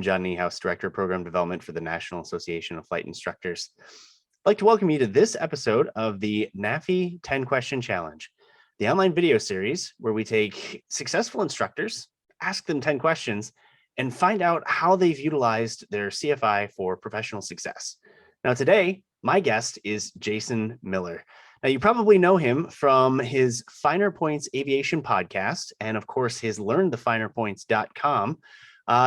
John Niehaus, Director of Program Development for the National Association of Flight Instructors. I'd like to welcome you to this episode of the NAFI 10 Question Challenge, the online video series where we take successful instructors, ask them 10 questions, and find out how they've utilized their CFI for professional success. Now today, my guest is Jason Miller. Now you probably know him from his Finer Points Aviation podcast, and of course his learnthefinerpoints.com.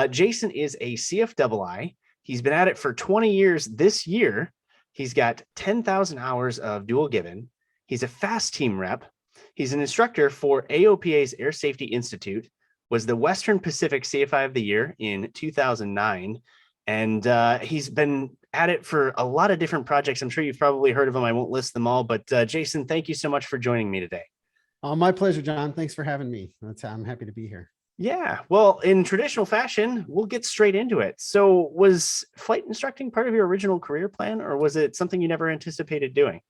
Jason is a CFII. He's been at it for 20 years this year. He's got 10,000 hours of dual given. He's a fast team rep. He's an instructor for AOPA's Air Safety Institute, was the Western Pacific CFI of the Year in 2009. And he's been at it for a lot of different projects. I'm sure you've probably heard of him. I won't list them all, but Jason, thank you so much for joining me today. My pleasure, John. Thanks for having me. I'm happy to be here. Yeah, well, in traditional fashion, we'll get straight into it. So was flight instructing part of your original career plan, or was it something you never anticipated doing?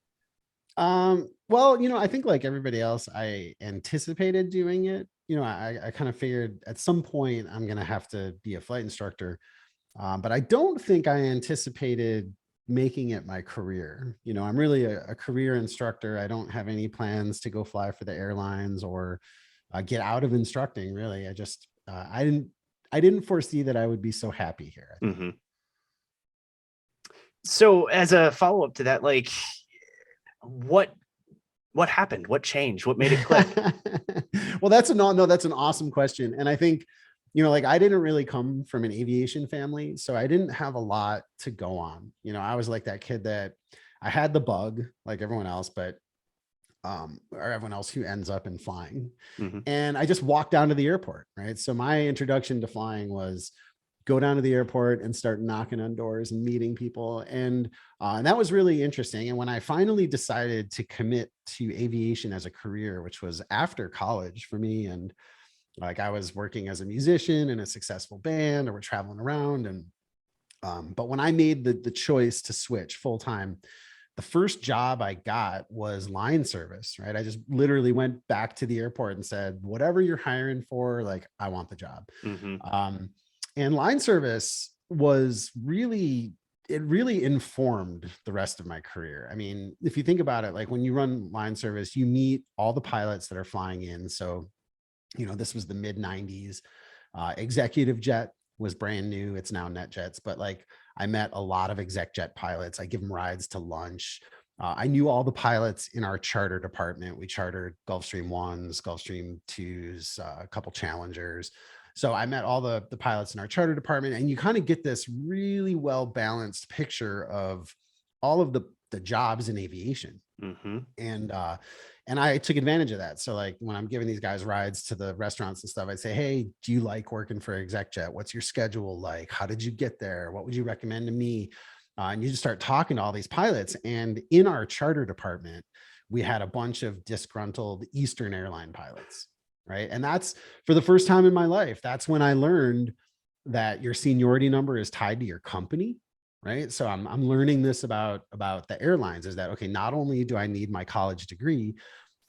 Well, I think like everybody else, I anticipated doing it. I kind of figured at some point I'm going to have to be a flight instructor. But I don't think I anticipated making it my career. I'm really a career instructor. I don't have any plans to go fly for the airlines or get out of instructing. Really, I just I didn't foresee that I would be so happy here. Mm-hmm. So as a follow-up to that, like what happened? What changed? What made it click? Well, that's an awesome question. And I think, like I didn't really come from an aviation family, so I didn't have a lot to go on. I was like that kid that I had the bug like everyone else, but or everyone else who ends up in flying. Mm-hmm. And I just walked down to the airport, right? So my introduction to flying was go down to the airport and start knocking on doors and meeting people. And that was really interesting. And when I finally decided to commit to aviation as a career, which was after college for me, and like I was working as a musician in a successful band, or we're traveling around. And but when I made the choice to switch full time, the first job I got was line service, right? I just literally went back to the airport and said, whatever you're hiring for, like, I want the job. Mm-hmm. And line service was really informed the rest of my career. I mean, if you think about it, like when you run line service, you meet all the pilots that are flying in. So, this was the mid 90s. Executive jet was brand new. It's now NetJets, but like I met a lot of exec jet pilots. I give them rides to lunch. I knew all the pilots in our charter department. We chartered Gulfstream 1s, Gulfstream 2s, a couple Challengers. So I met all the pilots in our charter department, and you kind of get this really well-balanced picture of all of the jobs in aviation. Mm-hmm. And I took advantage of that. So like when I'm giving these guys rides to the restaurants and stuff, I'd say, hey, do you like working for exec jet? What's your schedule like? How did you get there? What would you recommend to me? And you just start talking to all these pilots. And in our charter department, we had a bunch of disgruntled Eastern airline pilots, right? And that's for the first time in my life. That's when I learned that your seniority number is tied to your company. Right. So I'm learning this about the airlines, is that, okay, not only do I need my college degree,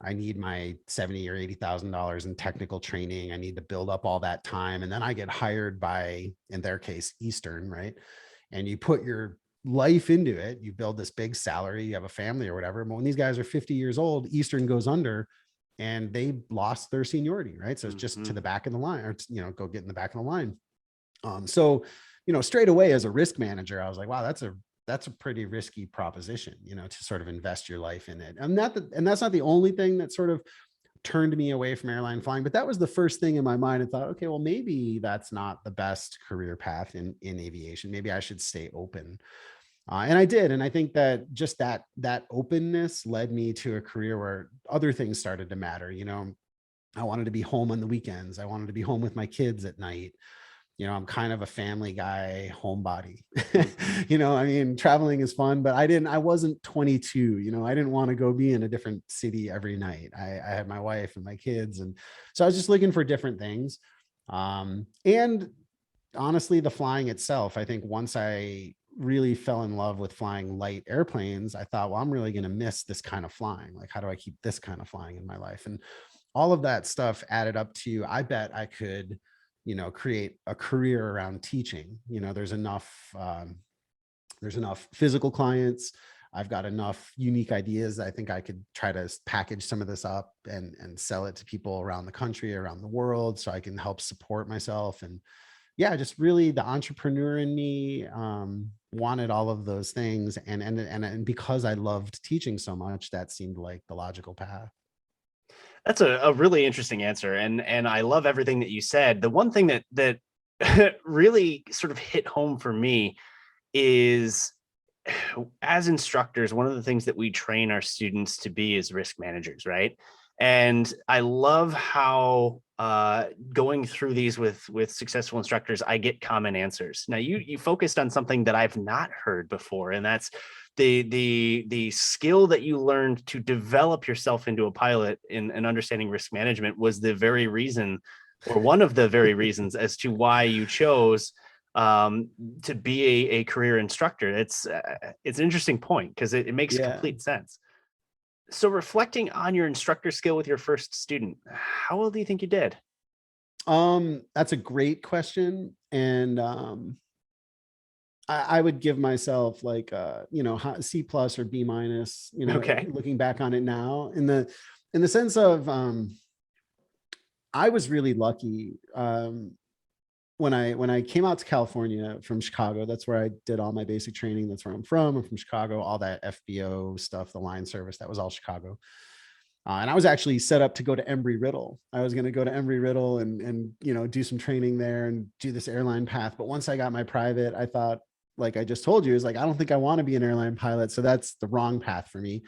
I need my $70,000 or $80,000 in technical training. I need to build up all that time. And then I get hired by, in their case, Eastern, right? And you put your life into it. You build this big salary, you have a family or whatever. But when these guys are 50 years old, Eastern goes under and they lost their seniority, right? So it's just to the back of the line, or, go get in the back of the line. So straight away as a risk manager, I was like, wow, that's a pretty risky proposition, to sort of invest your life in it. And that's not the only thing that sort of turned me away from airline flying, but that was the first thing in my mind. I thought, okay, well, maybe that's not the best career path in aviation. Maybe I should stay open. And I did. And I think that just that openness led me to a career where other things started to matter. I wanted to be home on the weekends. I wanted to be home with my kids at night. I'm kind of a family guy, homebody. I mean, traveling is fun, but I wasn't 22. I didn't want to go be in a different city every night. I had my wife and my kids. And so I was just looking for different things. And honestly, the flying itself, I think once I really fell in love with flying light airplanes, I thought, well, I'm really going to miss this kind of flying. Like, how do I keep this kind of flying in my life? And all of that stuff added up to, I bet I could, create a career around teaching. There's enough physical clients. I've got enough unique ideas. I think I could try to package some of this up and sell it to people around the country, around the world, so I can help support myself. And yeah, just really the entrepreneur in me wanted all of those things. And because I loved teaching so much, that seemed like the logical path. That's a really interesting answer, and I love everything that you said. The one thing that really sort of hit home for me is, as instructors, one of the things that we train our students to be is risk managers, right? And I love how going through these with successful instructors, I get common answers. Now, you focused on something that I've not heard before, and that's the skill that you learned to develop yourself into a pilot in understanding risk management was the very reason, or one of the very reasons, as to why you chose to be a career instructor. It's an interesting point because it makes Yeah. complete sense. So reflecting on your instructor skill with your first student, how well do you think you did? That's a great question. And I would give myself like C plus or B minus, Okay. looking back on it now, in the sense of I was really lucky. When I came out to California from Chicago, that's where I did all my basic training. That's where I'm from. I'm from Chicago. All that FBO stuff, the line service, that was all Chicago. And I was actually set up to go to Embry-Riddle. I was going to go to Embry-Riddle and do some training there and do this airline path. But once I got my private, I thought, like I just told you, is like, I don't think I want to be an airline pilot. So that's the wrong path for me.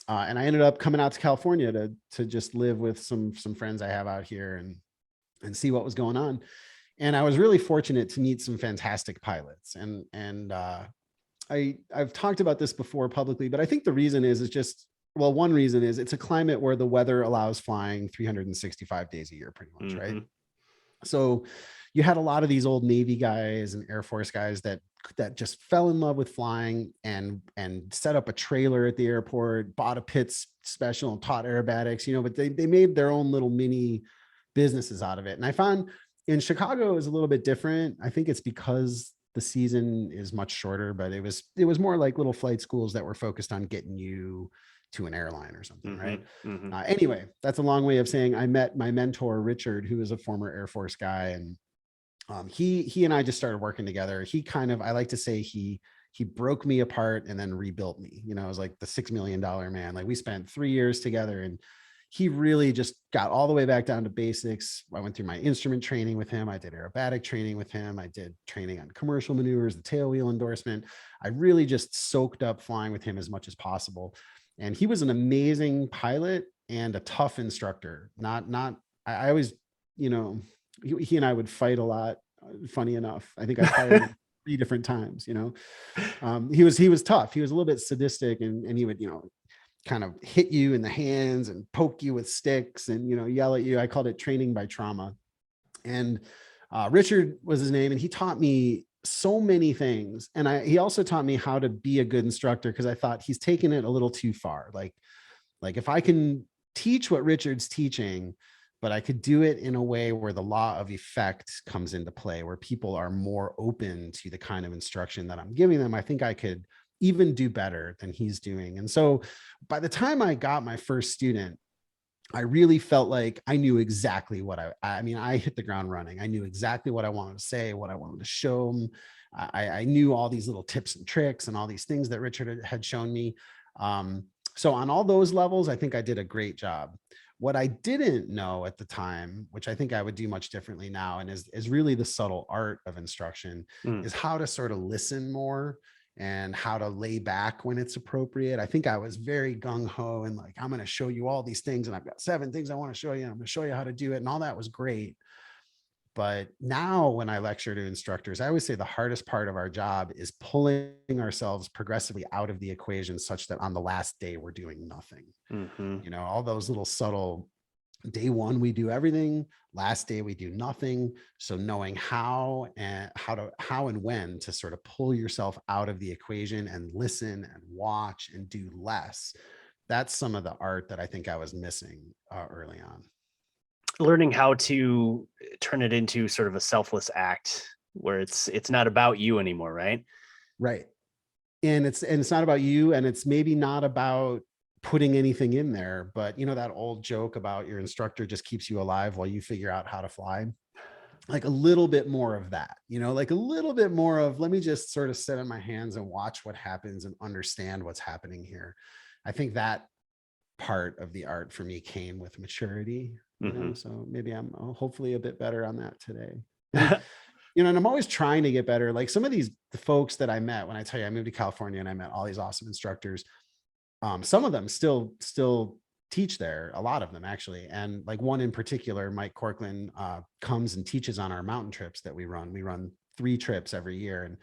And I ended up coming out to California to just live with some friends I have out here and see what was going on. And I was really fortunate to meet some fantastic pilots. And I've talked about this before publicly, but I think the reason is just, well, one reason is it's a climate where the weather allows flying 365 days a year, pretty much, right? So you had a lot of these old Navy guys and Air Force guys that just fell in love with flying and set up a trailer at the airport, bought a Pitts special and taught aerobatics, but they made their own little mini businesses out of it. And I found in Chicago is a little bit different. I think it's because the season is much shorter, but it was more like little flight schools that were focused on getting you to an airline or something, right? Anyway, that's a long way of saying I met my mentor, Richard, who is a former Air Force guy. And he and I just started working together. He kind of, I like to say he broke me apart and then rebuilt me. It was like the $6 million man. Like we spent 3 years together and he really just got all the way back down to basics. I went through my instrument training with him. I did aerobatic training with him. I did training on commercial maneuvers, the tail wheel endorsement. I really just soaked up flying with him as much as possible. And he was an amazing pilot and a tough instructor. I always, he and I would fight a lot. Funny enough, I think I fired him 3 different times. He was tough. He was a little bit sadistic, and he would, kind of hit you in the hands and poke you with sticks and, yell at you. I called it training by trauma. And Richard was his name. And he taught me so many things. And he also taught me how to be a good instructor, because I thought he's taken it a little too far. Like if I can teach what Richard's teaching, but I could do it in a way where the law of effect comes into play, where people are more open to the kind of instruction that I'm giving them, I think I could even do better than he's doing. And so by the time I got my first student, I really felt like I knew exactly what I hit the ground running. I knew exactly what I wanted to say, what I wanted to show them. I knew all these little tips and tricks and all these things that Richard had shown me. So on all those levels, I think I did a great job. What I didn't know at the time, which I think I would do much differently now, and is really the subtle art of instruction, is how to sort of listen more and how to lay back when it's appropriate. I think I was very gung-ho and like, I'm going to show you all these things and I've got 7 things I want to show you. And I'm going to show you how to do it. And all that was great. But now when I lecture to instructors, I always say the hardest part of our job is pulling ourselves progressively out of the equation such that on the last day, we're doing nothing. All those little subtle, day 1, we do everything. Last day, we do nothing. So knowing how and when to sort of pull yourself out of the equation and listen and watch and do less. That's some of the art that I think I was missing early on. learning how to turn it into sort of a selfless act where it's not about you anymore, right? Right. And it's not about you, and it's maybe not about putting anything in there, but you know, that old joke about your instructor just keeps you alive while you figure out how to fly. Like a little bit more of that, you know, like a little bit more of, let me just sort of sit on my hands and watch what happens and understand what's happening here. I think that part of the art for me came with maturity, you know, Mm-hmm. so maybe I'm hopefully a bit better on that today. And, you know, and I'm always trying to get better. Like some of the folks that I met, when I tell you I moved to California and I met all these awesome instructors, some of them still teach there, a lot of them actually. And like one in particular, Mike Corkland, comes and teaches on our mountain trips that we run. We run 3 trips every year, and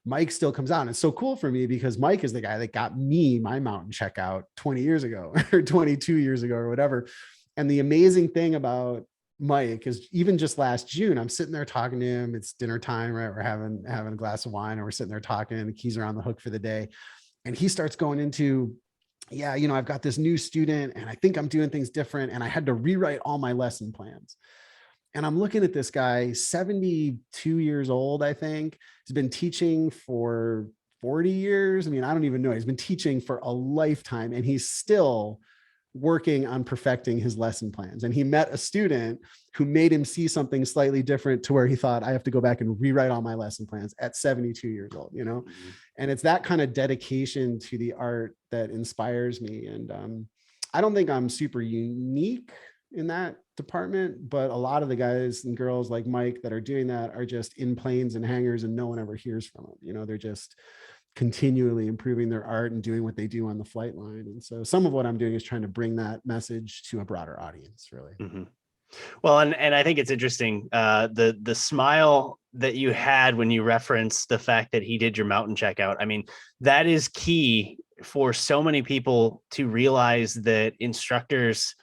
Mike still comes out. And it's so cool for me because Mike is the guy that got me my mountain checkout 20 years ago or 22 years ago or whatever. And the amazing thing about Mike is even just last June, I'm sitting there talking to him. It's dinner time, right? We're having a glass of wine and we're sitting there talking, and the keys are on the hook for the day. And he starts going into, yeah, you know, I've got this new student and I think I'm doing things different. And I had to rewrite all my lesson plans. And I'm looking at this guy, 72 years old, I think. He's been teaching for 40 years. I mean, I don't even know. He's been teaching for a lifetime, and he's still working on perfecting his lesson plans. And he met a student who made him see something slightly different to where he thought, I have to go back and rewrite all my lesson plans at 72 years old, you know? Mm-hmm. And it's that kind of dedication to the art that inspires me. And I don't think I'm super unique in that department, but a lot of the guys and girls like Mike that are doing that are just in planes and hangars and no one ever hears from them. You know, they're just continually improving their art and doing what they do on the flight line. And so some of what I'm doing is trying to bring that message to a broader audience, really. Mm-hmm. Well, and I think it's interesting, the smile that you had when you referenced the fact that he did your mountain checkout. I mean, that is key for so many people to realize that instructors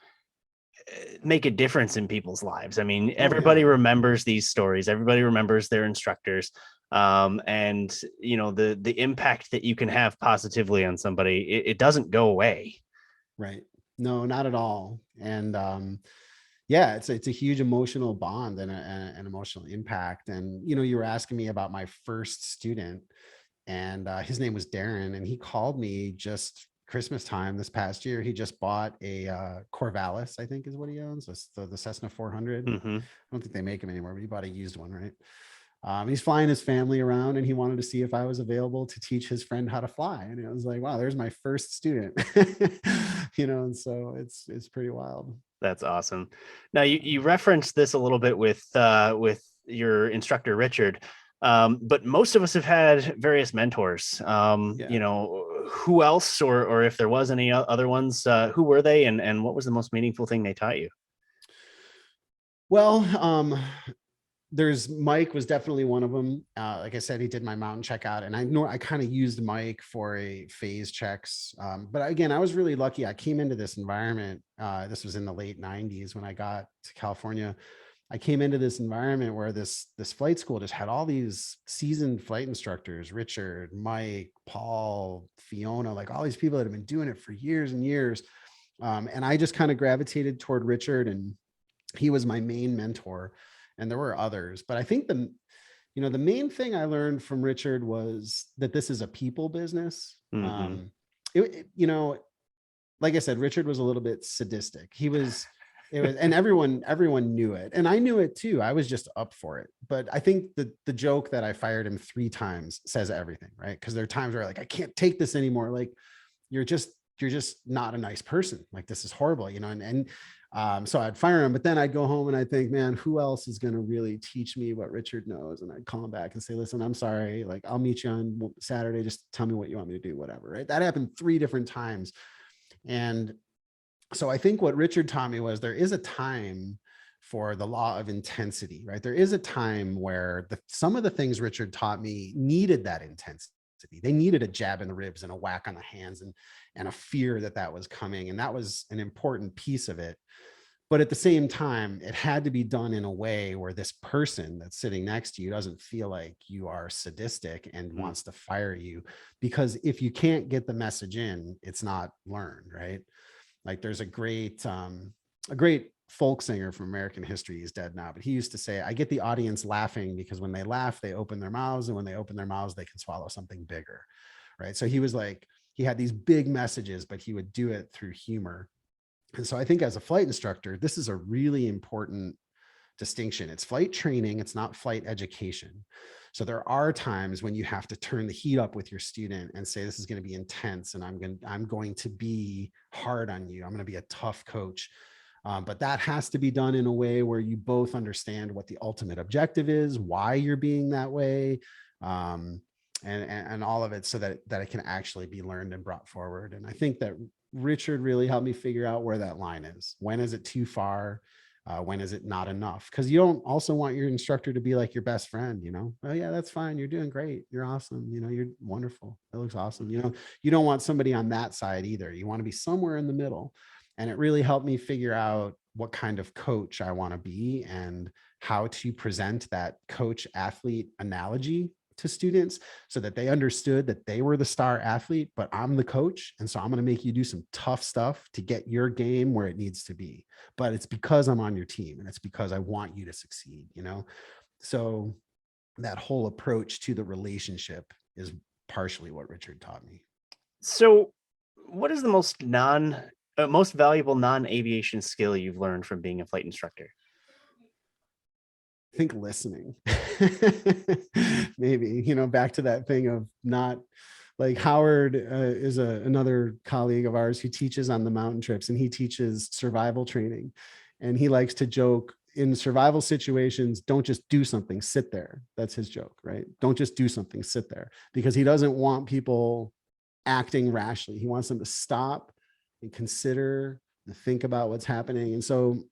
make a difference in people's lives. I mean, everybody remembers these stories. Everybody remembers their instructors. And you know, the impact that you can have positively on somebody, it doesn't go away. Right. No, not at all. And yeah, it's a huge emotional bond and an emotional impact. And you know, you were asking me about my first student, and his name was Darren, and he called me just Christmas time this past year. He just bought a Corvallis, I think is what he owns, the Cessna 400. Mm-hmm. I don't think they make them anymore, but he bought a used one, right? He's flying his family around, and he wanted to see if I was available to teach his friend how to fly. And it was like, wow, there's my first student, you know, and so it's pretty wild. That's awesome. Now you referenced this a little bit with your instructor Richard, but most of us have had various mentors. Yeah. You know, who else, or if there was any other ones, who were they, and what was the most meaningful thing they taught you? Well, there's Mike was definitely one of them. Like I said, he did my mountain checkout, and I know I kind of used Mike for a phase checks. But again, I was really lucky. I came into this environment. This was in the late 90s when I got to California. I came into this environment where this flight school just had all these seasoned flight instructors, Richard, Mike, Paul, Fiona, like all these people that have been doing it for years and years. And I just kind of gravitated toward Richard, and he was my main mentor. And there were others, but I think the main thing I learned from Richard was that this is a people business. Mm-hmm. You know, like I said, Richard was a little bit sadistic. And everyone knew it. And I knew it too. I was just up for it. But I think the joke that I fired him 3 times says everything, right? Because there are times where like, I can't take this anymore. Like you're just not a nice person. Like this is horrible, you know? So I'd fire him, but then I'd go home and I'd think, man, who else is going to really teach me what Richard knows? And I'd call him back and say, listen, I'm sorry. Like I'll meet you on Saturday. Just tell me what you want me to do, whatever. Right. That happened 3 different times. And so I think what Richard taught me was there is a time for the law of intensity, right? There is a time where some of the things Richard taught me needed that intensity. They needed a jab in the ribs and a whack on the hands and a fear that was coming. And that was an important piece of it. But at the same time, it had to be done in a way where this person that's sitting next to you doesn't feel like you are sadistic and wants to fire you. Because if you can't get the message in, it's not learned, right? Like there's a great folk singer from American history. He's dead now, but he used to say, I get the audience laughing because when they laugh, they open their mouths, and when they open their mouths, they can swallow something bigger. Right. So he was like, he had these big messages, but he would do it through humor. And so I think as a flight instructor, this is a really important distinction. It's flight training, it's not flight education. So there are times when you have to turn the heat up with your student and say, this is going to be intense, and I'm going to be hard on you. I'm going to be a tough coach. But that has to be done in a way where you both understand what the ultimate objective is, why you're being that way, and all of it, so that it can actually be learned and brought forward. And I think that Richard really helped me figure out where that line is. When is it too far? When is it not enough? Because you don't also want your instructor to be like your best friend, oh yeah, that's fine, you're doing great, you're awesome, you're wonderful, it looks awesome. You don't want somebody on that side either. You want to be somewhere in the middle. And it really helped me figure out what kind of coach I want to be and how to present that coach athlete analogy to students, so that they understood that they were the star athlete, but I'm the coach. And so I'm going to make you do some tough stuff to get your game where it needs to be. But it's because I'm on your team, and it's because I want you to succeed, So that whole approach to the relationship is partially what Richard taught me. So what is the most valuable non-aviation skill you've learned from being a flight instructor? I think listening. Maybe, back to that thing of not, like Howard is another colleague of ours who teaches on the mountain trips, and he teaches survival training. And he likes to joke, in survival situations, don't just do something, sit there. That's his joke, right? Don't just do something, sit there, because he doesn't want people acting rashly. He wants them to stop and consider and think about what's happening. And so,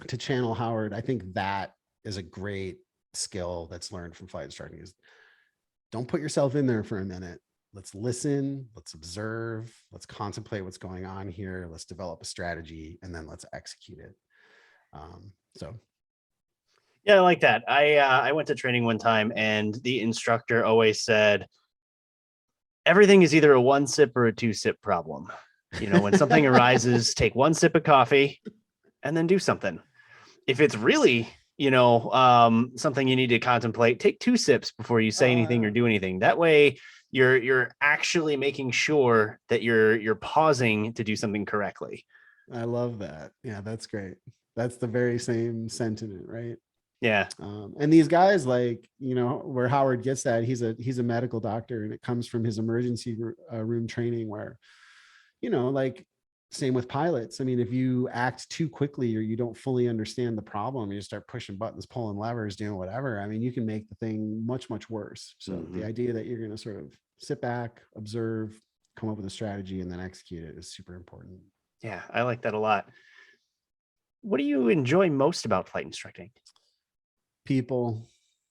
to channel Howard, I think that is a great skill that's learned from flight instructing, is don't put yourself in there for a minute. Let's listen, let's observe, let's contemplate what's going on here. Let's develop a strategy, and then let's execute it. Yeah, I like that. I went to training one time, and the instructor always said, everything is either a 1 sip or a 2 sip problem. When something arises, take 1 sip of coffee and then do something. If it's really, something you need to contemplate, take 2 sips before you say anything or do anything. That way you're actually making sure that you're pausing to do something correctly. I love that. Yeah, that's great. That's the very same sentiment, right? Yeah. And these guys, like, where Howard gets that, he's a medical doctor, and it comes from his emergency room training, where, like, same with pilots. I mean, if you act too quickly, or you don't fully understand the problem, you start pushing buttons, pulling levers, doing whatever, I mean, you can make the thing much, much worse. So the idea that you're going to sort of sit back, observe, come up with a strategy, and then execute it is super important. Yeah, I like that a lot. What do you enjoy most about flight instructing? People.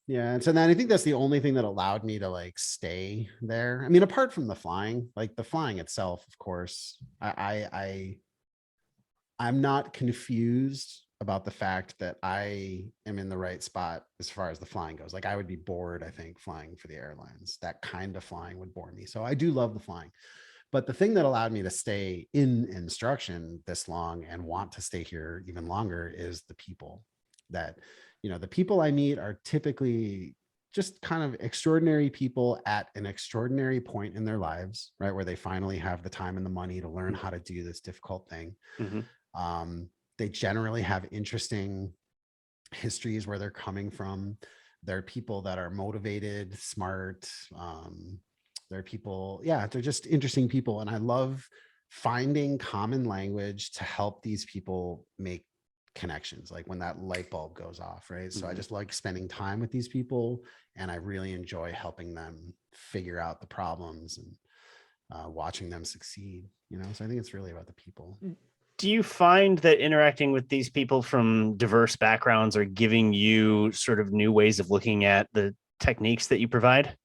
Yeah. And so then I think that's the only thing that allowed me to, like, stay there. I mean, apart from the flying, like the flying itself, of course, I'm not confused about the fact that I am in the right spot as far as the flying goes. Like, I would be bored, I think, flying for the airlines. That kind of flying would bore me. So I do love the flying. But the thing that allowed me to stay in instruction this long and want to stay here even longer is the people. That, the people I meet are typically just kind of extraordinary people at an extraordinary point in their lives, right? Where they finally have the time and the money to learn how to do this difficult thing. Mm-hmm. They generally have interesting histories where they're coming from. They're people that are motivated, smart. They're people, they're just interesting people. And I love finding common language to help these people make connections, like when that light bulb goes off, right? So I just like spending time with these people, and I really enjoy helping them figure out the problems and watching them succeed, so I think it's really about the people. Do you find that interacting with these people from diverse backgrounds are giving you sort of new ways of looking at the techniques that you provide?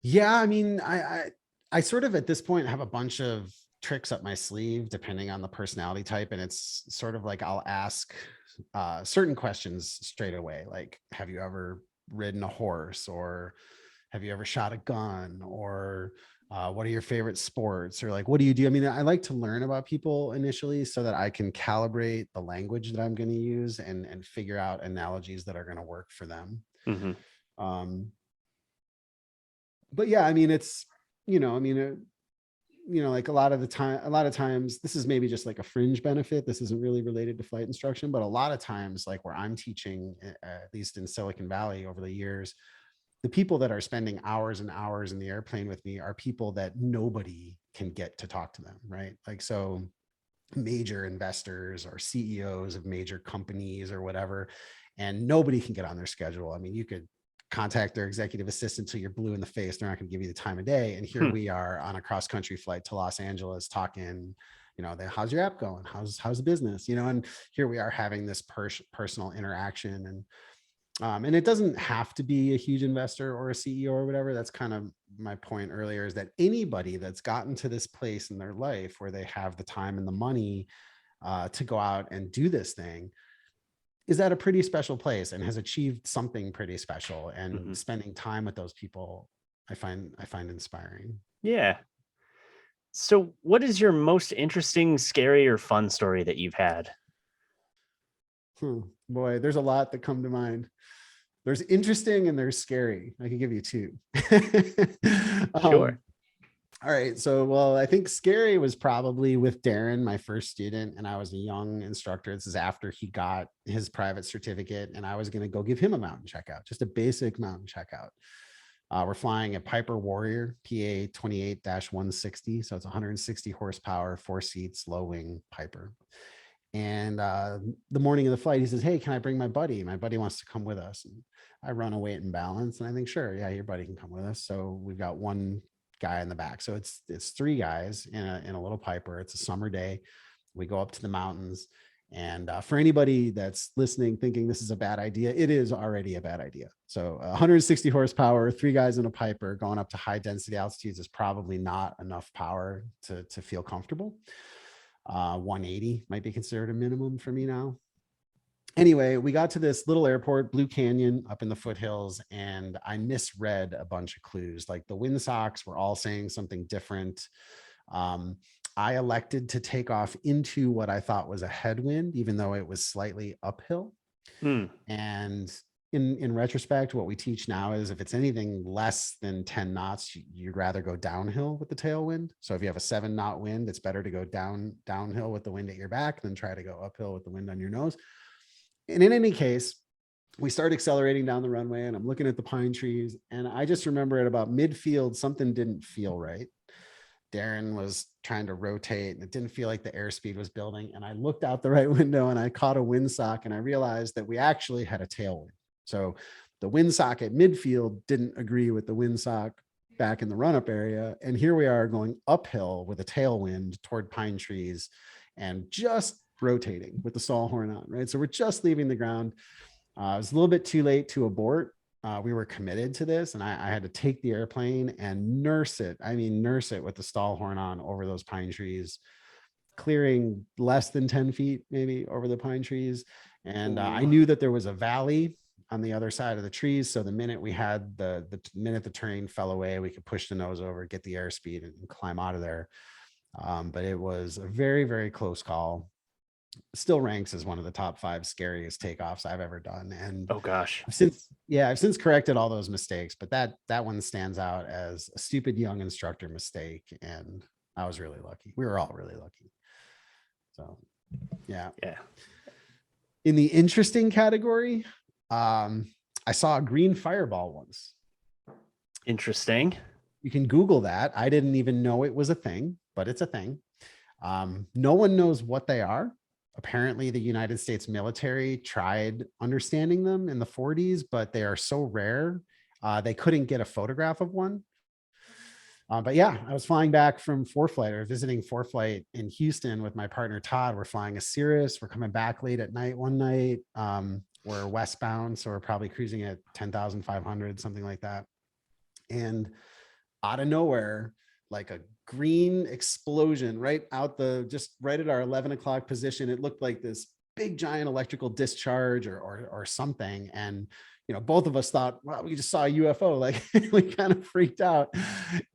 Yeah, I mean, I sort of at this point have a bunch of tricks up my sleeve depending on the personality type. And it's sort of like, I'll ask certain questions straight away. Like, have you ever ridden a horse? Or, have you ever shot a gun, or what are your favorite sports, or like, what do you do? I mean, I like to learn about people initially so that I can calibrate the language that I'm going to use and figure out analogies that are going to work for them. Hmm. But yeah, I mean, it's, I mean, like a lot of times, this is maybe just like a fringe benefit. This isn't really related to flight instruction, but a lot of times, like where I'm teaching, at least in Silicon Valley over the years, the people that are spending hours and hours in the airplane with me are people that nobody can get to talk to them, right? Like, so major investors or CEOs of major companies or whatever, and nobody can get on their schedule. I mean, you could contact their executive assistant till you're blue in the face. They're not going to give you the time of day. And here we are on a cross country flight to Los Angeles talking, how's your app going? How's the business? And here we are having this personal interaction. And it doesn't have to be a huge investor or a CEO or whatever. That's kind of my point earlier, is that anybody that's gotten to this place in their life where they have the time and the money to go out and do this thing is at a pretty special place and has achieved something pretty special. And spending time with those people, I find inspiring. Yeah. So what is your most interesting, scary, or fun story that you've had? Boy, there's a lot that come to mind. There's interesting and there's scary. I can give you two. Sure. All right. So, well, I think scary was probably with Darren, my first student, and I was a young instructor. This is after he got his private certificate, and I was going to go give him a mountain checkout, just a basic mountain checkout. We're flying a Piper Warrior PA 28-160. So it's 160 horsepower, 4 seats, low wing Piper. And the morning of the flight, he says, "Hey, can I bring my buddy? My buddy wants to come with us." And I run a weight and balance, and I think, sure, yeah, your buddy can come with us. So we've got one guy in the back. So it's 3 guys in a little Piper. It's a summer day. We go up to the mountains. And for anybody that's listening, thinking this is a bad idea, it is already a bad idea. So 160 horsepower, 3 guys in a Piper going up to high density altitudes is probably not enough power to feel comfortable. 180 might be considered a minimum for me now. Anyway, we got to this little airport, Blue Canyon, up in the foothills, and I misread a bunch of clues. Like the windsocks were all saying something different. I elected to take off into what I thought was a headwind, even though it was slightly uphill. And in retrospect, what we teach now is if it's anything less than 10 knots, you'd rather go downhill with the tailwind. So if you have a 7-knot wind, it's better to go downhill with the wind at your back than try to go uphill with the wind on your nose. And in any case, we start accelerating down the runway, and I'm looking at the pine trees. And I just remember at about midfield, something didn't feel right. Darren was trying to rotate, and it didn't feel like the airspeed was building. And I looked out the right window and I caught a windsock, and I realized that we actually had a tailwind. So the windsock at midfield didn't agree with the windsock back in the run-up area. And here we are going uphill with a tailwind toward pine trees and just rotating with the stall horn on, right? So we're just leaving the ground. It was a little bit too late to abort. We were committed to this, and I had to take the airplane and nurse it. I mean, nurse it with the stall horn on over those pine trees, clearing less than 10 feet maybe over the pine trees. And I knew that there was a valley on the other side of the trees. So the minute we had the minute the terrain fell away, we could push the nose over, get the airspeed, and climb out of there. But it was a very, very close call. Still ranks as one of the top 5 scariest takeoffs I've ever done. And oh gosh, I've since corrected all those mistakes, but that one stands out as a stupid young instructor mistake. And I was really lucky. We were all really lucky. So yeah. In the interesting category, I saw a green fireball once. Interesting. You can Google that. I didn't even know it was a thing, but it's a thing. No one knows what they are. Apparently, the United States military tried understanding them in the 40s, but they are so rare, they couldn't get a photograph of one. But yeah, I was flying back from ForeFlight, or visiting ForeFlight in Houston with my partner, Todd. We're flying a Cirrus. We're coming back late at night one night. We're westbound, so we're probably cruising at 10,500, something like that. And out of nowhere, like a green explosion just right at our 11 o'clock position. It looked like this big giant electrical discharge or something. And both of us thought, wow, we just saw a UFO. Like we kind of freaked out.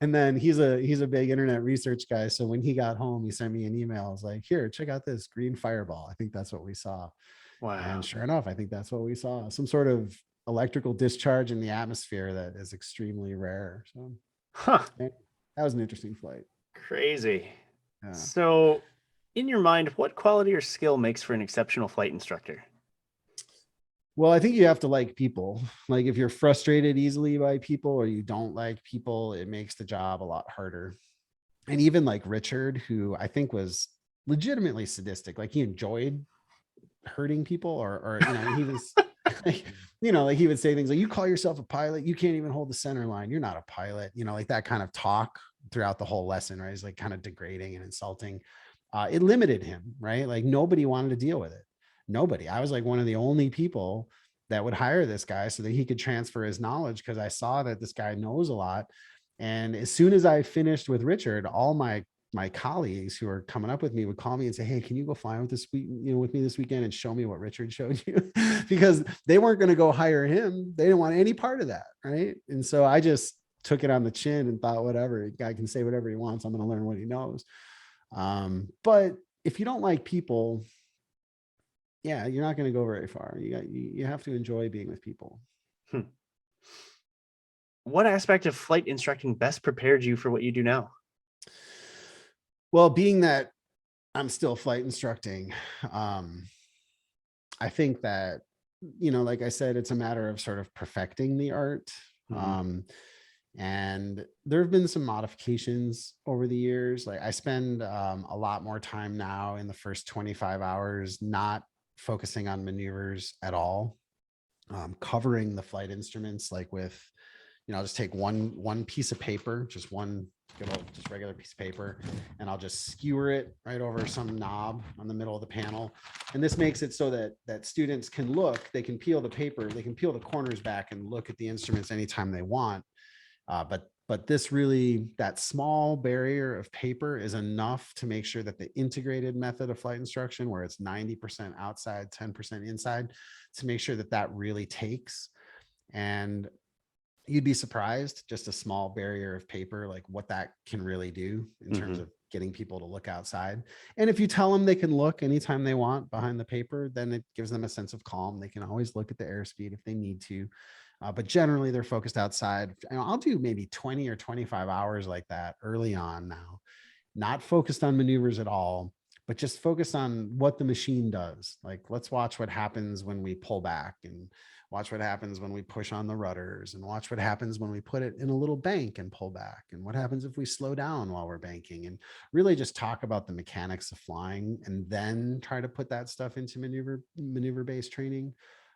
And then he's a big internet research guy. So when he got home, he sent me an email. I was like, here, check out this green fireball. I think that's what we saw. And Wow. sure enough, I think that's what we saw. Some sort of electrical discharge in the atmosphere that is extremely rare. So Huh. that was an interesting flight. Crazy. Yeah. So, in your mind, what quality or skill makes for an exceptional flight instructor? Well, I think you have to like people. Like if you're frustrated easily by people or you don't like people, it makes the job a lot harder. And even like Richard, who I think was legitimately sadistic, like he enjoyed hurting people or he was like, like he would say things like, you call yourself a pilot, you can't even hold the center line, you're not a pilot, like that kind of talk throughout the whole lesson, right? It's like kind of degrading and insulting. It limited him, right? Like nobody wanted to deal with it. Nobody. I was like one of the only people that would hire this guy so that he could transfer his knowledge, because I saw that this guy knows a lot. And as soon as I finished with Richard, all my colleagues who are coming up with me would call me and say, hey, can you go fly with this week, with me this weekend and show me what Richard showed you? Because they weren't going to go hire him. They didn't want any part of that. Right. And so I just took it on the chin and thought, whatever, guy can say whatever he wants. I'm going to learn what he knows. But if you don't like people, yeah, you're not going to go very far. You have to enjoy being with people. What aspect of flight instructing best prepared you for what you do now? Well, being that I'm still flight instructing, I think that, like I said, it's a matter of sort of perfecting the art. And there have been some modifications over the years. Like I spend a lot more time now in the first 25 hours, not focusing on maneuvers at all, covering the flight instruments, like with, I'll just take one piece of paper, just regular piece of paper, and I'll just skewer it right over some knob on the middle of the panel. And this makes it so that students can look, they can peel the paper, they can peel the corners back and look at the instruments anytime they want. But this really, that small barrier of paper is enough to make sure that the integrated method of flight instruction, where it's 90% outside, 10% inside, to make sure that that really takes. And you'd be surprised, just a small barrier of paper, like what that can really do in terms of getting people to look outside. And if you tell them they can look anytime they want behind the paper, then it gives them a sense of calm. They can always look at the airspeed if they need to. But generally they're focused outside. And I'll do maybe 20 or 25 hours like that early on now, not focused on maneuvers at all, but just focus on what the machine does. Like, let's watch what happens when we pull back, and watch what happens when we push on the rudders, and watch what happens when we put it in a little bank and pull back, and what happens if we slow down while we're banking, and really just talk about the mechanics of flying, and then try to put that stuff into maneuver-based training.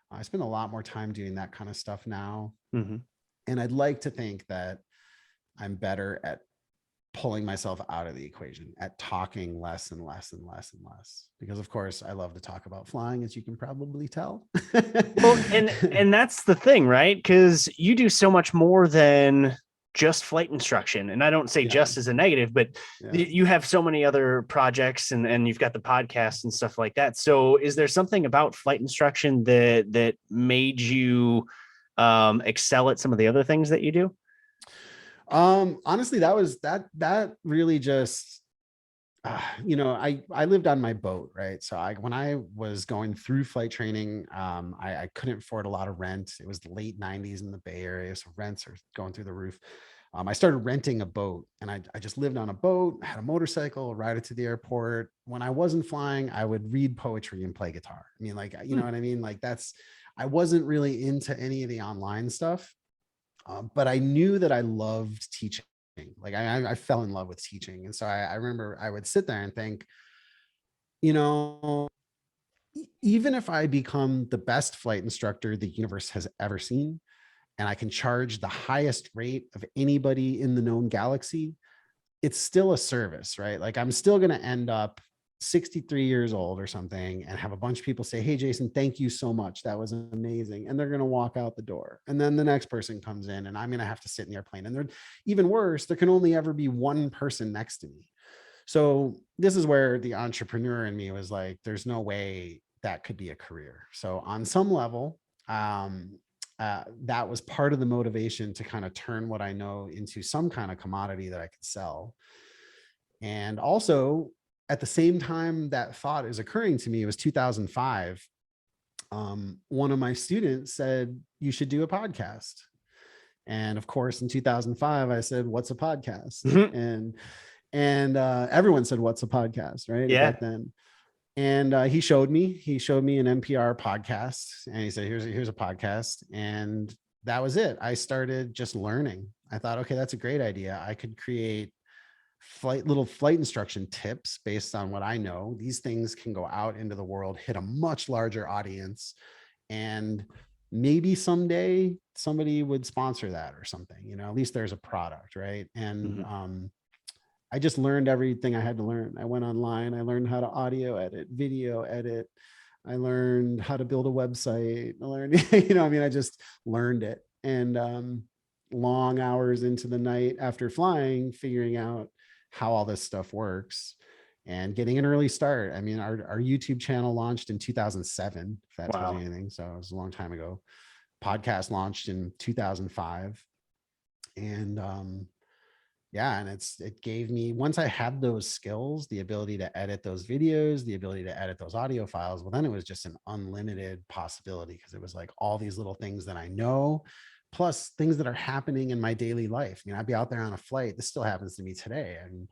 I spend a lot more time doing that kind of stuff now. And I'd like to think that I'm better at pulling myself out of the equation, at talking less and less and less and less, because of course I love to talk about flying, as you can probably tell. Well, and that's the thing, right? Because you do so much more than just flight instruction. And I don't say just as a negative, but you have so many other projects, and you've got the podcast and stuff like that. So is there something about flight instruction that made you excel at some of the other things that you do? Honestly, that really just, I lived on my boat, right? So when I was going through flight training, I couldn't afford a lot of rent. It was the late 90s in the Bay Area, so rents are going through the roof. I started renting a boat, and I just lived on a boat, had a motorcycle, ride it to the airport. When I wasn't flying, I would read poetry and play guitar. I mean, like, you know what I mean? Like I wasn't really into any of the online stuff, but I knew that I loved teaching. Like I fell in love with teaching. And so I remember I would sit there and think, even if I become the best flight instructor the universe has ever seen, and I can charge the highest rate of anybody in the known galaxy, it's still a service, right? Like I'm still going to end up 63 years old or something and have a bunch of people say, hey, Jason, thank you so much. That was amazing. And they're going to walk out the door. And then the next person comes in, and I'm going to have to sit in the airplane. And they're even worse, there can only ever be one person next to me. So this is where the entrepreneur in me was like, there's no way that could be a career. So on some level, that was part of the motivation to kind of turn what I know into some kind of commodity that I could sell. And also at the same time that thought is occurring to me, it was 2005. One of my students said, you should do a podcast. And of course, in 2005, I said, what's a podcast? And everyone said, what's a podcast, right? Yeah. Back then. And he showed me an NPR podcast, and he said, here's a podcast. And that was it. I started just learning. I thought, okay, that's a great idea. I could create little flight instruction tips based on what I know. These things can go out into the world, hit a much larger audience, and maybe someday somebody would sponsor that or something, you know, at least there's a product, right? And I just learned everything I had to learn. I went online, I learned how to audio edit, video edit. I learned how to build a website. I learned, you know, I mean, I just learned it. And long hours into the night after flying, figuring out how all this stuff works and getting an early start. I mean, our YouTube channel launched in 2007, if that tells you anything. So it was a long time ago. Podcast launched in 2005. And yeah, and it gave me, once I had those skills, the ability to edit those videos, the ability to edit those audio files, well, then it was just an unlimited possibility, because it was like all these little things that I know, plus things that are happening in my daily life. I mean, I'd be out there on a flight. This still happens to me today. And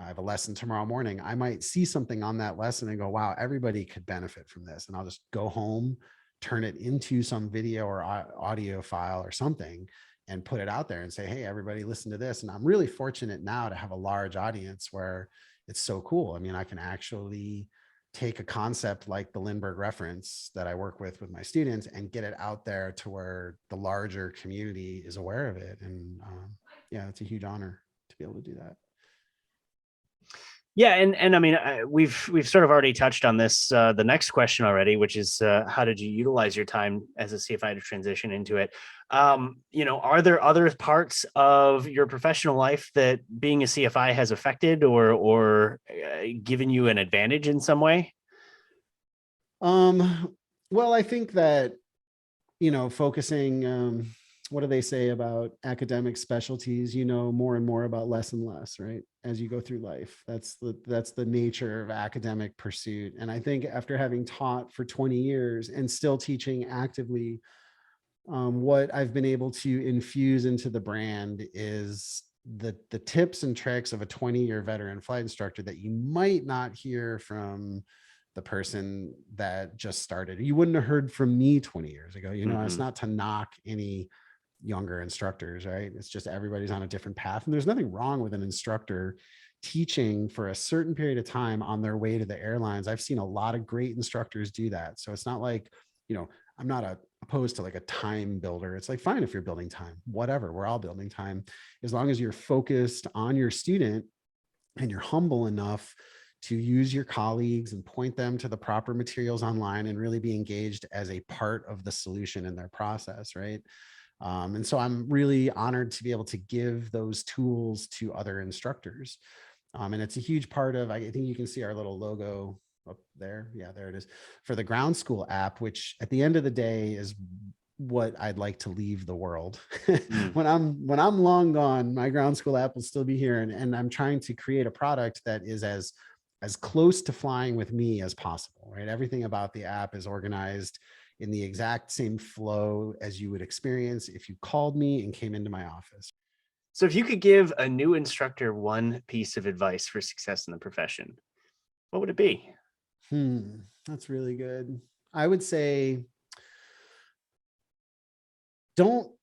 I have a lesson tomorrow morning. I might see something on that lesson and go, wow, everybody could benefit from this. And I'll just go home, turn it into some video or audio file or something, and put it out there and say, hey, everybody, listen to this. And I'm really fortunate now to have a large audience where it's so cool. I mean, I can actually take a concept like the Lindbergh reference that I work with my students and get it out there to where the larger community is aware of it. And yeah, it's a huge honor to be able to do that. Yeah, and I mean, we've sort of already touched on this. The next question already, which is, how did you utilize your time as a CFI to transition into it? You know, are there other parts of your professional life that being a CFI has affected or given you an advantage in some way? Well, I think that, you know, focusing, what do they say about academic specialties? You know, more and more about less and less, right? As you go through life, that's the nature of academic pursuit. And I think after having taught for 20 years and still teaching actively, what I've been able to infuse into the brand is the tips and tricks of a 20-year veteran flight instructor that you might not hear from the person that just started. You wouldn't have heard from me 20 years ago. You know, it's not to knock any younger instructors, right? It's just everybody's on a different path. And there's nothing wrong with an instructor teaching for a certain period of time on their way to the airlines. I've seen a lot of great instructors do that. So it's not like, you know, I'm not opposed to like a time builder. It's like, fine, if you're building time, whatever, we're all building time. As long as you're focused on your student and you're humble enough to use your colleagues and point them to the proper materials online and really be engaged as a part of the solution in their process, right? And so I'm really honored to be able to give those tools to other instructors. And it's a huge part of, I think you can see our little logo up there. Yeah, there it is, for the ground school app, which at the end of the day is what I'd like to leave the world. When I'm long gone, my ground school app will still be here. And I'm trying to create a product that is as close to flying with me as possible, right? Everything about the app is organized in the exact same flow as you would experience if you called me and came into my office. So if you could give a new instructor one piece of advice for success in the profession, what would it be? That's really good. I would say, don't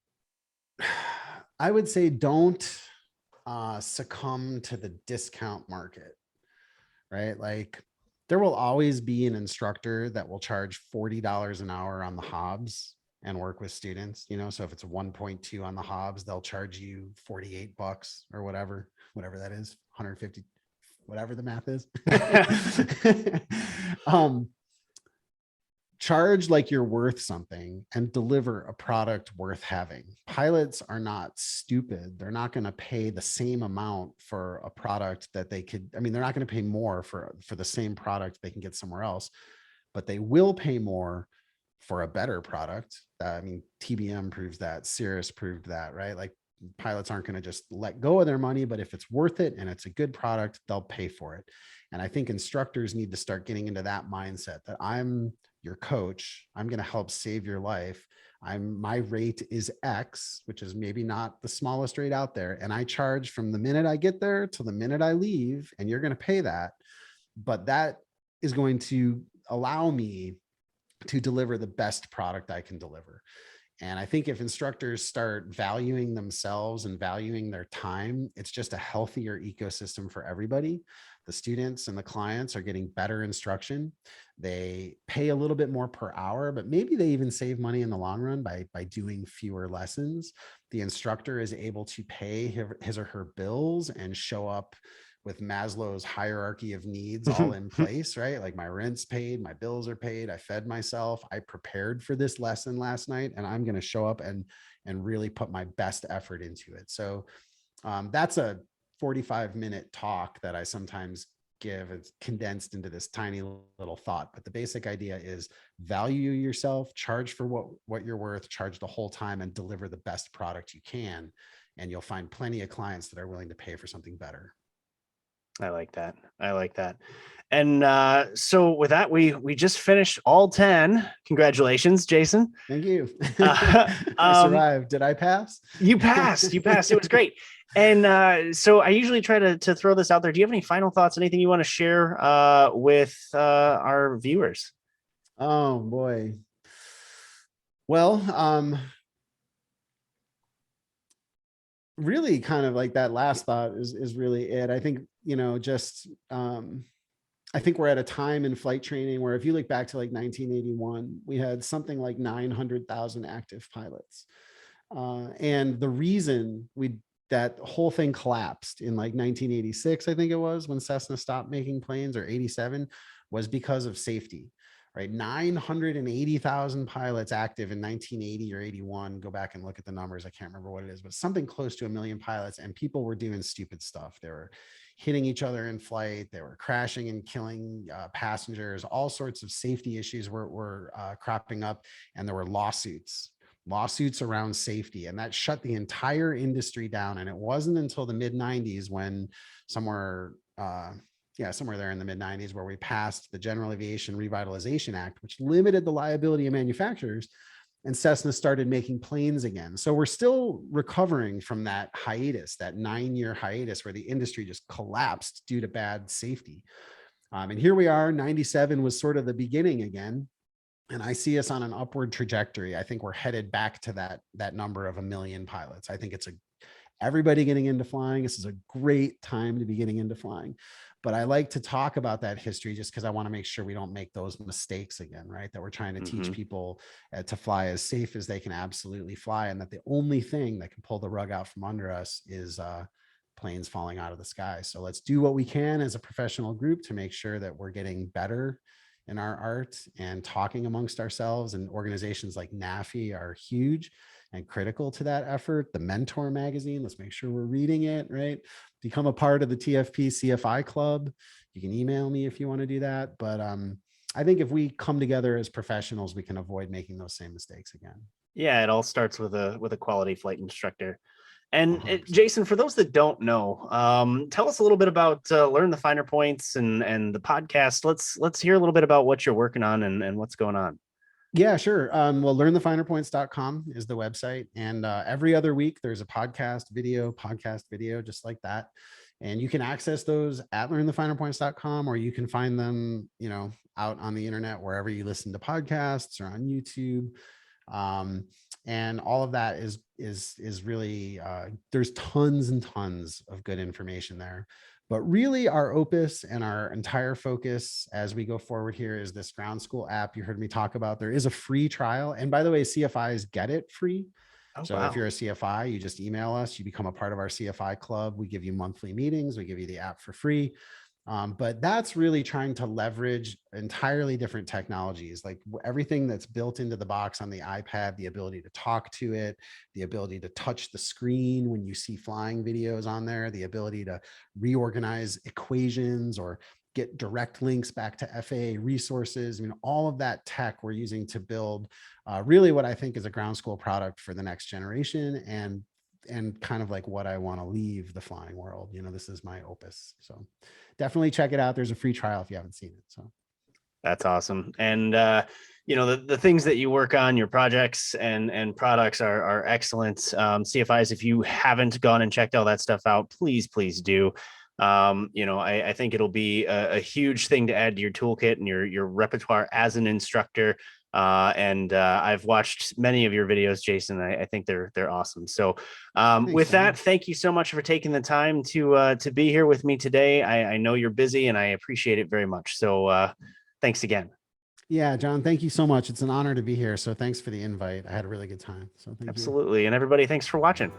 succumb to the discount market, right? Like, there will always be an instructor that will charge $40 an hour on the Hobbs and work with students, you know? So if it's 1.2 on the Hobbs, they'll charge you 48 bucks or whatever that is, 150, whatever the math is. Charge like you're worth something and deliver a product worth having. Pilots are not stupid. They're not going to pay the same amount for a product that they could, I mean, they're not going to pay more for the same product they can get somewhere else, but they will pay more for a better product. I mean, TBM proves that, Cirrus proved that, right? Like pilots aren't going to just let go of their money, but if it's worth it and it's a good product, they'll pay for it. And I think instructors need to start getting into that mindset that I'm your coach. I'm going to help save your life. My rate is X, which is maybe not the smallest rate out there. And I charge from the minute I get there to the minute I leave, and you're going to pay that. But that is going to allow me to deliver the best product I can deliver. And I think if instructors start valuing themselves and valuing their time, it's just a healthier ecosystem for everybody. The students and the clients are getting better instruction. They pay a little bit more per hour, but maybe they even save money in the long run by doing fewer lessons. The instructor is able to pay his or her bills and show up with Maslow's hierarchy of needs all in place, right? Like my rent's paid, my bills are paid, I fed myself, I prepared for this lesson last night, and I'm going to show up and really put my best effort into it. So that's a 45-minute talk that I sometimes give. It's condensed into this tiny little thought, but the basic idea is value yourself, charge for what you're worth, charge the whole time, and deliver the best product you can. And you'll find plenty of clients that are willing to pay for something better. I like that. I like that. And so with that, we just finished all 10. Congratulations, Jason. Thank you. I survived. Did I pass? You passed. You passed. It was great. And so I usually try to throw this out there. Do you have any final thoughts? Anything you want to share with our viewers? Oh boy. Well, really kind of like that last thought is really it. I think, just I think we're at a time in flight training where if you look back to like 1981, we had something like 900,000 active pilots. And the reason that whole thing collapsed in like 1986, I think it was, when Cessna stopped making planes, or 87, was because of safety. Right, 980,000 pilots active in 1980 or 81. Go back and look at the numbers. I can't remember what it is, but something close to 1 million pilots, and people were doing stupid stuff. They were hitting each other in flight. They were crashing and killing passengers. All sorts of safety issues were cropping up, and there were lawsuits around safety, and that shut the entire industry down. And it wasn't until the mid 90s when somewhere there in the mid 90s where we passed the General Aviation Revitalization Act, which limited the liability of manufacturers, and Cessna started making planes again. So we're still recovering from that hiatus, that 9-year hiatus where the industry just collapsed due to bad safety. And here we are, 97 was sort of the beginning again. And I see us on an upward trajectory. I think we're headed back to that number of 1 million pilots. I think it's everybody getting into flying. This is a great time to be getting into flying. But I like to talk about that history just because I want to make sure we don't make those mistakes again, right? That we're trying to teach people to fly as safe as they can absolutely fly, and that the only thing that can pull the rug out from under us is planes falling out of the sky. So let's do what we can as a professional group to make sure that we're getting better in our art and talking amongst ourselves. And organizations like NAFI are huge and critical to that effort. The Mentor magazine, let's make sure we're reading it, right? Become a part of the TFP CFI club. You can email me if you want to do that. But I think if we come together as professionals, we can avoid making those same mistakes again. Yeah, it all starts with a quality flight instructor. And Jason, for those that don't know, tell us a little bit about Learn the Finer Points and the podcast. Let's hear a little bit about what you're working on and what's going on. Yeah, sure. Well, learnthefinerpoints.com is the website. And every other week, there's a podcast video, just like that. And you can access those at learnthefinerpoints.com, or you can find them, out on the internet, wherever you listen to podcasts, or on YouTube. And all of that is really, there's tons and tons of good information there. But really our opus and our entire focus as we go forward here is this ground school app you heard me talk about. There is a free trial. And by the way, CFIs get it free. So if you're a CFI, you just email us, you become a part of our CFI club. We give you monthly meetings. We give you the app for free. But that's really trying to leverage entirely different technologies, like everything that's built into the box on the iPad, the ability to talk to it, the ability to touch the screen when you see flying videos on there, the ability to reorganize equations or get direct links back to FAA resources. I mean, all of that tech we're using to build really what I think is a ground school product for the next generation, and kind of like what I want to leave the flying world. You know, this is my opus. So definitely check it out. There's a free trial if you haven't seen it. So that's awesome. And you know, the things that you work on, your projects and products are excellent. CFIs, if you haven't gone and checked all that stuff out, please do. You know, I think it'll be a huge thing to add to your toolkit and your repertoire as an instructor. I've watched many of your videos, Jason. I think they're awesome. So thanks, with John. that, thank you so much for taking the time to be here with me today. I know you're busy and I appreciate it very much. So thanks again. Yeah, John, thank you so much. It's an honor to be here. So thanks for the invite. I had a really good time. So thank you. Absolutely. And everybody, thanks for watching.